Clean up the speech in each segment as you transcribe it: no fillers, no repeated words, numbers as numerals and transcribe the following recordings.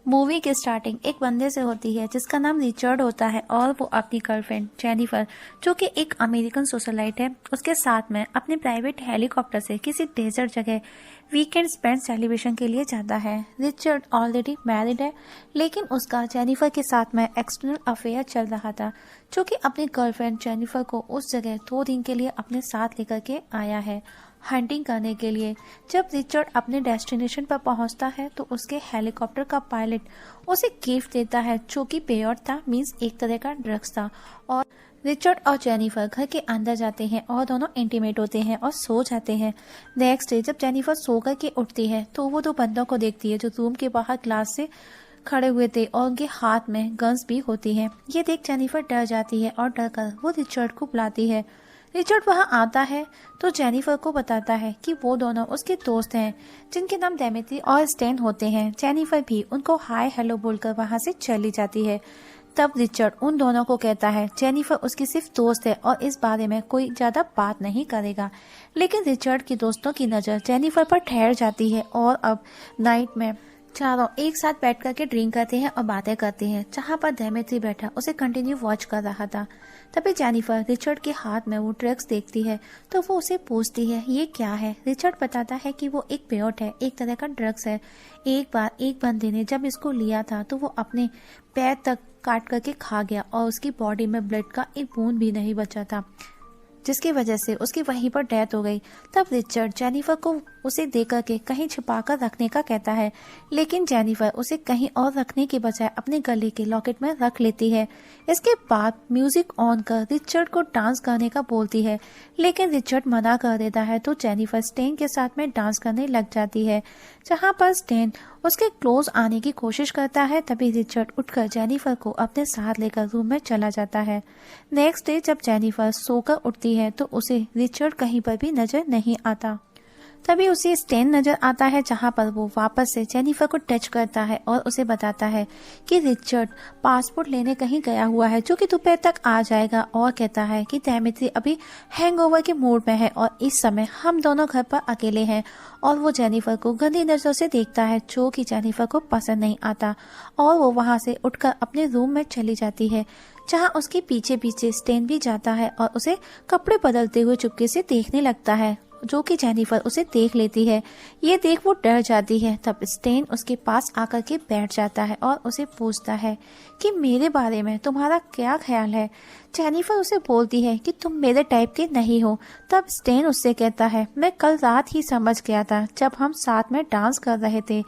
Movie की starting एक बंदे से होती है जिसका नाम रिचर्ड होता है और वो अपनी गर्लफ्रेंड जेनिफर जो कि एक अमेरिकन सोशलाइट है उसके साथ में अपने प्राइवेट हेलीकॉप्टर से किसी डेजर्ट जगह वीकेंड स्पेंड सेलिब्रेशन के लिए जाता है। रिचर्ड ऑलरेडी मैरिड है लेकिन उसका जेनिफर के साथ में एक्सटर्नल अफेयर चल रहा था जो कि अपनी गर्लफ्रेंड जेनिफर को उस जगह 2 दिन के लिए अपने साथ लेकर के आया है हंटिंग करने के लिए। जब रिचर्ड अपने डेस्टिनेशन पर पहुंचता है तो उसके हेलीकॉप्टर का पायलट उसे गिफ्ट देता है जो कि पेयोट था, मींस एक तरह का ड्रग्स था। और रिचर्ड और जेनिफर घर के अंदर जाते हैं और दोनों इंटीमेट होते हैं और सो जाते हैं। नेक्स्ट डे जब जेनिफर सो कर के उठती है तो वो 2 बंदों को देखती है जो रूम के बाहर ग्लास से खड़े हुए थे और उनके हाथ में गन्स भी होती हैं। ये देख जेनिफर डर जाती है और डर कर वो रिचर्ड को बुलाती है। रिचर्ड वहां आता है तो जेनिफर को बताता है कि वो दोनों उसके दोस्त हैं जिनके नाम डेमेट्री और स्टेन होते हैं। जेनिफर भी उनको हाय हेलो बोलकर वहां से चली जाती है। तब रिचर्ड उन दोनों को कहता है जेनिफर उसकी सिर्फ दोस्त है और इस बारे में कोई ज्यादा बात नहीं करेगा। लेकिन रिचर्ड के दोस्तों की नजर जेनिफर पर ठहर जाती है और अब नाइट में चारों एक साथ बैठ करके ड्रिंक करते हैं और बातें करते हैं। जहाँ पर डेमेट्री बैठा उसे कंटिन्यू वॉच कर रहा था। तभी जेनिफर रिचर्ड के हाथ में वो ड्रग्स देखती है तो वो उसे पूछती है ये क्या है। रिचर्ड बताता है कि वो एक पेयोट है, एक तरह का ड्रग्स है। एक बार एक बंदे ने जब इसको लिया था तो वो अपने पैर तक काट करके खा गया और उसकी बॉडी में ब्लड का एक बूंद भी नहीं बचा था जिसकी वजह से उसकी वहीं पर डेथ हो गई। तब रिचर्ड जेनिफर को उसे देकर के कहीं छुपाकर रखने का कहता है लेकिन जेनिफर उसे कहीं और रखने के बजाय अपने गले के लॉकेट में रख लेती है। इसके बाद म्यूजिक ऑन कर रिचर्ड को डांस करने का बोलती है लेकिन रिचर्ड मना कर देता है तो जेनिफर स्टेन के साथ में डांस करने लग जाती है। जहाँ पर स्टेन उसके क्लोज आने की कोशिश करता है तभी रिचर्ड उठकर जेनिफर को अपने साथ लेकर रूम में चला जाता है। नेक्स्ट डे जब जेनिफर सोकर उठती है तो उसे रिचर्ड कहीं पर भी नजर नहीं आता। तभी उसे स्टेन नजर आता है जहां पर वो वापस से जेनिफर को टच करता है और उसे बताता है कि रिचर्ड पासपोर्ट लेने कहीं गया हुआ है जो कि दोपहर तक आ जाएगा और कहता है कि डेमेट्री अभी हैंगओवर के मूड में है और इस समय हम दोनों घर पर अकेले हैं। और वो जेनिफर को गंदी नजरों से देखता है जो कि जेनिफर को पसंद नहीं आता और वो वहां से उठकर अपने रूम में चली जाती है जहां उसके पीछे पीछे स्टेन भी जाता है और उसे कपड़े बदलते हुए चुपके से देखने लगता है जो कि जेनिफर उसे देख लेती है। ये देख वो डर जाती है। तब स्टेन उसके पास आकर के बैठ जाता है और उसे पूछता है कि मेरे बारे में तुम्हारा क्या ख्याल है। जेनिफर उसे बोलती है कि तुम मेरे टाइप के नहीं हो। तब स्टेन उससे कहता है मैं कल रात ही समझ गया था जब हम साथ में डांस कर रहे थे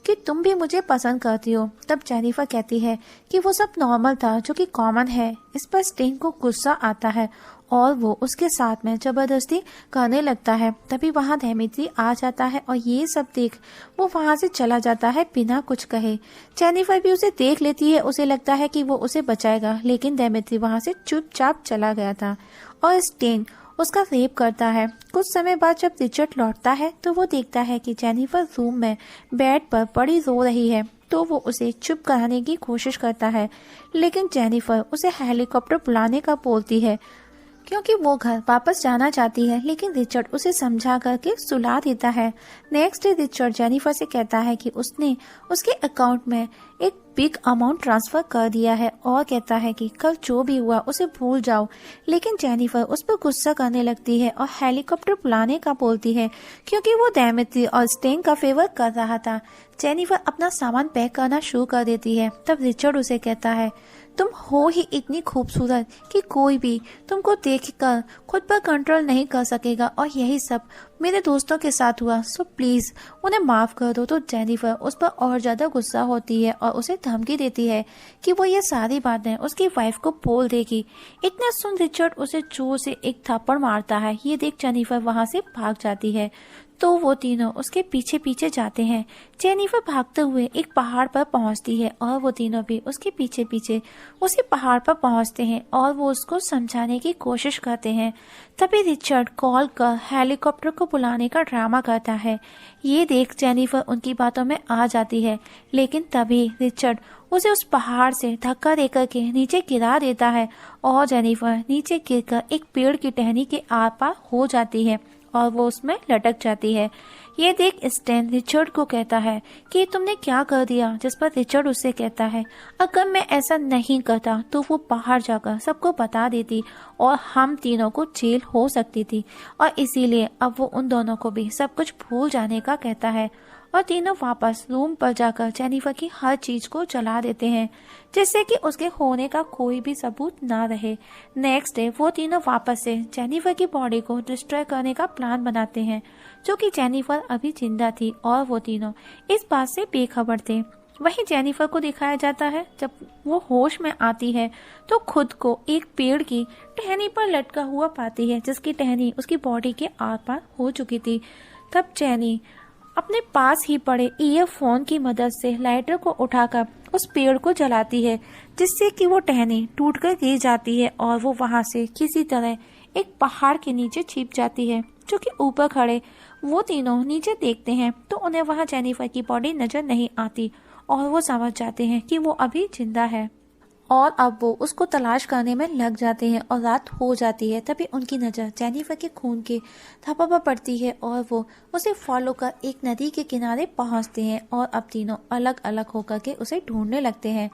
कि तुम भी मुझे पसंद करती हो। तब जेनिफर कहती है कि वो सब नॉर्मल था जो कि कॉमन है। इस पर स्टेन को गुस्सा आता है और वो उसके साथ में जबरदस्ती करने लगता है। तभी वहां डेमेट्री आ जाता है और ये सब देख वो वहां से चला जाता है बिना कुछ कहे। जेनिफर भी उसे देख लेती है, उसे लगता है कि वो उसे बचाएगा लेकिन डेमेट्री वहां से चुपचाप चला गया था और स्टेन उसका रेप करता है। कुछ समय बाद जब रिचर्ड लौटता है तो वो देखता है कि जेनिफर रूम में बेड पर पड़ी रो रही है तो वो उसे चुप कराने की कोशिश करता है लेकिन जेनिफर उसे हेलीकॉप्टर बुलाने का बोलती है क्योंकि वो घर वापस जाना चाहती है। लेकिन रिचर्ड उसे समझा करके सुला देता है। नेक्स्ट डे रिचर्ड जेनिफर से कहता है कि उसने उसके अकाउंट में एक बिग अमाउंट ट्रांसफर कर दिया है और कहता है कि कल जो भी हुआ उसे भूल जाओ। लेकिन जेनिफर उस पर गुस्सा करने लगती है और हेलीकॉप्टर बुलाने का बोलती है क्योंकि वो डेमेट्री और स्टेन का फेवर कर रहा था। जेनिफर अपना सामान पैक करना शुरू कर देती है। तब रिचर्ड उसे कहता है तुम हो ही इतनी खूबसूरत कि कोई भी तुमको देखकर खुद पर कंट्रोल नहीं कर सकेगा और यही सब मेरे दोस्तों के साथ हुआ, सो प्लीज उन्हें माफ कर दो। तो जेनिफर उस पर और ज्यादा गुस्सा होती है और उसे धमकी देती है कि वो ये सारी बातें उसकी वाइफ को बोल देगी। इतना सुन रिचर्ड उसे जोर से एक थप्पड़ मारता है। ये देख जेनिफर वहां से भाग जाती है तो वो तीनों उसके पीछे पीछे जाते हैं। जेनिफर भागते हुए एक पहाड़ पर पहुंचती है और वो तीनों भी उसके पीछे पीछे उसी पहाड़ पर पहुंचते हैं और वो उसको समझाने की कोशिश करते हैं। तभी रिचर्ड कॉल कर हेलीकॉप्टर को बुलाने का ड्रामा करता है। ये देख जेनिफर उनकी बातों में आ जाती है लेकिन तभी रिचर्ड उसे उस पहाड़ से धक्का देकर के नीचे गिरा देता है और जेनिफर नीचे गिरकर एक पेड़ की टहनी के आर पार हो जाती है और वो उसमें लटक जाती है। ये देख स्टैन रिचर्ड को कहता है कि तुमने क्या कर दिया, जिस पर रिचर्ड उससे कहता है अगर मैं ऐसा नहीं करता तो वो बाहर जाकर सबको बता देती और हम तीनों को जेल हो सकती थी, और इसीलिए अब वो उन दोनों को भी सब कुछ भूल जाने का कहता है। और तीनों वापस रूम पर जाकर जेनिफर की हर चीज को जला देते हैं, जिससे कि उसके होने का कोई भी सबूत ना रहे। नेक्स्ट डे वो तीनों वापस से जेनिफर की बॉडी को डिस्ट्रॉय करने का प्लान बनाते हैं, जो कि जेनिफर अभी जिंदा थी और वो तीनों इस बात से बेखबर थे। वहीं जेनिफर को दिखाया जाता है जब वो होश में आती है तो खुद को एक पेड़ की टहनी पर लटका हुआ पाती है, जिसकी टहनी उसकी बॉडी के आर पार हो चुकी थी। तब जेनी अपने पास ही पड़े ईयरफोन की मदद से लाइटर को उठाकर उस पेड़ को जलाती है, जिससे कि वो टहनी टूटकर गिर जाती है और वो वहां से किसी तरह एक पहाड़ के नीचे छिप जाती है, जो कि ऊपर खड़े वो तीनों नीचे देखते हैं तो उन्हें वहां जेनिफर की बॉडी नजर नहीं आती और वो समझ जाते हैं कि वो अभी जिंदा है। और अब वो उसको तलाश करने में लग जाते हैं और रात हो जाती है। तभी उनकी नज़र जेनिफर के खून के धब्बों पर पड़ती है और वो उसे फॉलो कर एक नदी के किनारे पहुंचते हैं और अब तीनों अलग अलग होकर के उसे ढूंढने लगते हैं।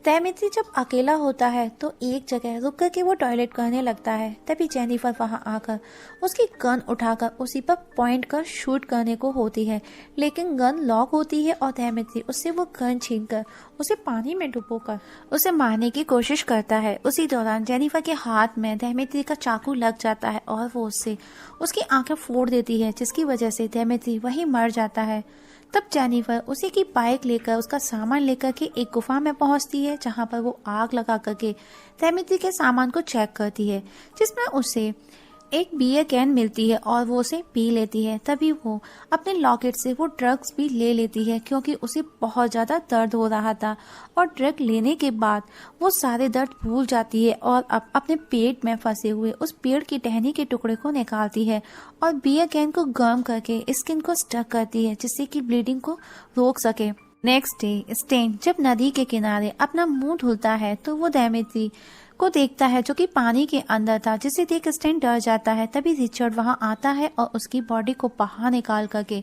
तैमित्री जब अकेला होता है तो एक जगह रुक कर के वो टॉयलेट करने लगता है। तभी जेनिफर वहां आकर उसकी गन उठाकर उसी पर पॉइंट कर शूट करने को होती है, लेकिन गन लॉक होती है और तैमित्री उससे वो गन छीनकर उसे पानी में डुबोकर उसे मारने की कोशिश करता है। उसी दौरान जेनिफर के हाथ में तैमित्री का चाकू लग जाता है और वो उससे उसकी आंखें फोड़ देती है, जिसकी वजह से तैमित्री वहीं मर जाता है। तब जेनिफर उसी की बाइक लेकर उसका सामान लेकर के एक गुफा में पहुंचती है, जहां पर वो आग लगा करके तैमित्री के सामान को चेक करती है, जिसमें उसे एक बियर कैन मिलती है और वो उसे पी लेती है। तभी वो अपने लॉकेट से वो ड्रग्स भी ले लेती है, क्योंकि उसे बहुत ज़्यादा दर्द हो रहा था और ड्रग लेने के बाद वो सारे दर्द भूल जाती है और अब अपने पेट में फंसे हुए उस पेड़ की टहनी के टुकड़े को निकालती है और बियर कैन को गर्म करके स्किन को स्टक करती है, जिससे कि ब्लीडिंग को रोक सके। नेक्स्ट डे स्टेन जब नदी के किनारे अपना मुंह धुलता है तो वो तैमित्री को देखता है, जो कि पानी के अंदर था, जिसे देख स्टेन डर जाता है। तभी रिचर्ड वहां आता है और उसकी बॉडी को बाहर निकाल करके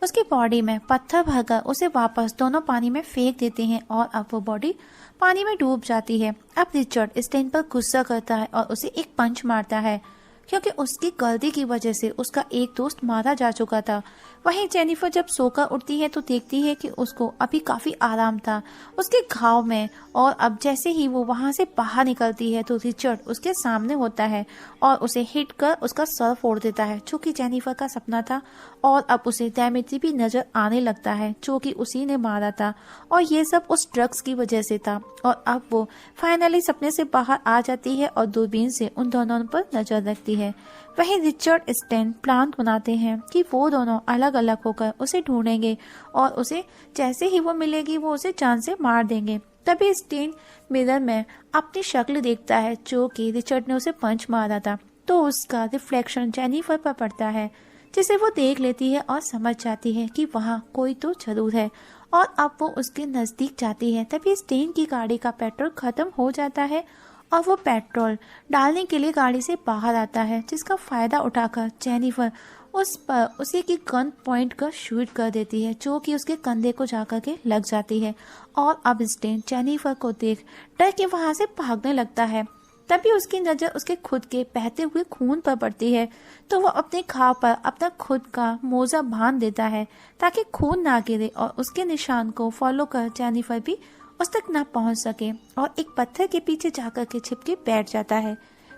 उसकी बॉडी में पत्थर भरकर उसे वापस दोनों पानी में फेंक देते हैं और अब वो बॉडी पानी में डूब जाती है। अब रिचर्ड स्टेन पर गुस्सा करता है और उसे एक पंच मारता है, क्योंकि उसकी गलती की वजह से उसका एक दोस्त मारा जा चुका था। वहीं जेनिफर जब सोकर उठती है तो देखती है कि उसको अभी काफी आराम था उसके घाव में, और अब जैसे ही वो वहां से बाहर निकलती है तो रिचर्ड उसके सामने होता है और उसे हिट कर उसका सर फोड़ देता है, जो कि जेनिफर का सपना था। और अब उसे तैमित्री भी नजर आने लगता है, जो कि उसी ने मारा था, और ये सब उस ड्रग्स की वजह से था। और अब वो फाइनली सपने से बाहर आ जाती है और दूरबीन से उन दोनों पर नजर रखती है। वहीं रिचर्ड स्टेन प्लान बनाते हैं कि वो दोनों अलग अलग होकर उसे ढूंढेंगे और उसे जैसे ही वो मिलेगी वो उसे जान से मार देंगे। तभी स्टेन मिरर में अपनी शक्ल देखता है, जो कि रिचर्ड ने उसे पंच मारा था, तो उसका रिफ्लेक्शन जेनिफर पर पड़ता है, जिसे वो देख लेती है और समझ जाती है कि वहाँ कोई तो जरूर है, और अब वो उसके नजदीक जाती है। तभी स्टेन की गाड़ी का पेट्रोल खत्म हो जाता है और वो पेट्रोल डालने के लिए गाड़ी से बाहर आता है, जिसका फायदा उठाकर जेनिफर उस पर उसी की गन पॉइंट कर शूट कर देती है, जो कि उसके कंधे को जाकर के लग जाती है। और अब स्टेन जेनिफर को देख डर के वहां से भागने लगता है। तभी उसकी नजर उसके खुद के बहते हुए खून पर पड़ती है, तो वो अपने घाव पर अपना खुद का मोजा बांध देता है ताकि खून ना गिरे, और उसके निशान को फॉलो कर जेनिफर भी उस तक ना पहुंच सके और एक पत्थर के पीछे जाकर के छिपके बैठ जाता है।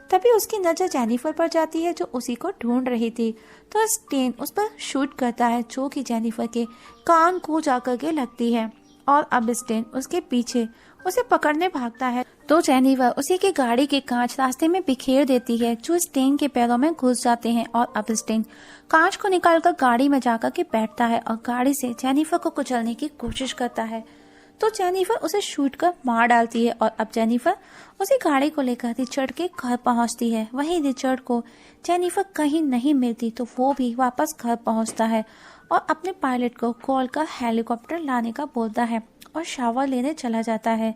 तभी उसकी नजर जेनिफर पर जाती है, जो उसी को ढूंढ रही थी, तो स्टेन उस पर शूट करता है, जो कि जेनिफर के कान को जाकर के लगती है। और अब स्टेन उसके पीछे उसे पकड़ने भागता है, तो जेनिफर उसी की गाड़ी के कांच रास्ते में बिखेर देती है, जो स्टेन के पैरों में घुस जाते हैं। और अब स्टेन कांच को निकालकर गाड़ी में जाकर के बैठता है और गाड़ी से जेनिफर को कुचलने की कोशिश करता है, तो जेनिफर उसे शूट कर मार डालती है। और अब जेनिफर उसी गाड़ी को लेकर रिचर्ड के घर पहुंचती है। वहीं रिचर्ड को जेनिफर कहीं नहीं मिलती, तो वो भी वापस घर पहुंचता है और अपने पायलट को कॉल कर हेलीकॉप्टर लाने का बोलता है और शावर लेने चला जाता है।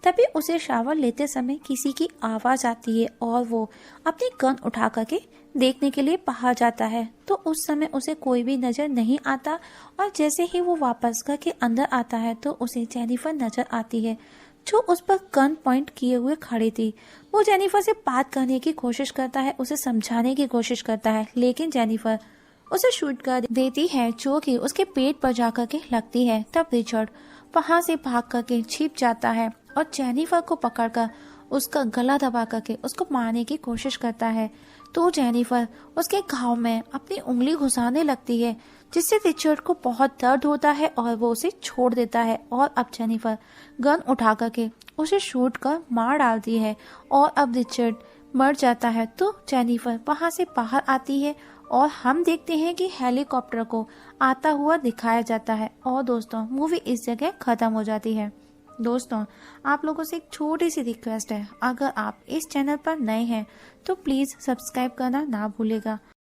तभी उसे शावर लेते समय किसी की आवाज आती है और वो अपनी गन उठा करके देखने के लिए बाहर जाता है तो उस समय उसे कोई भी नजर नहीं आता और जैसे ही वो वापस घर के अंदर आता है तो उसे जेनिफर नजर आती है जो उस पर गन पॉइंट किए हुए खड़ी थी। वो जेनिफर से बात करने की कोशिश करता है, उसे समझाने की कोशिश करता है, लेकिन जेनिफर उसे शूट कर देती है जो कि उसके पेट पर जाकर के लगती है। तब रिचर्ड वहां से भाग करके छिप जाता है और जेनिफर को पकड़कर उसका गला दबा करके उसको मारने की कोशिश करता है। तो जेनिफर उसके घाव में अपनी उंगली घुसाने लगती है जिससे रिचर्ड को बहुत दर्द होता है और वो उसे छोड़ देता है। और अब जेनिफर गन उठा करके उसे शूट कर मार डालती है और अब रिचर्ड मर जाता है। तो जेनिफर वहां से बाहर आती है और हम देखते हैं कि हेलीकॉप्टर को आता हुआ दिखाया जाता है और दोस्तों मूवी इस जगह खत्म हो जाती है। दोस्तों आप लोगों से एक छोटी सी रिक्वेस्ट है, अगर आप इस चैनल पर नए हैं तो प्लीज़ सब्सक्राइब करना ना भूलेगा।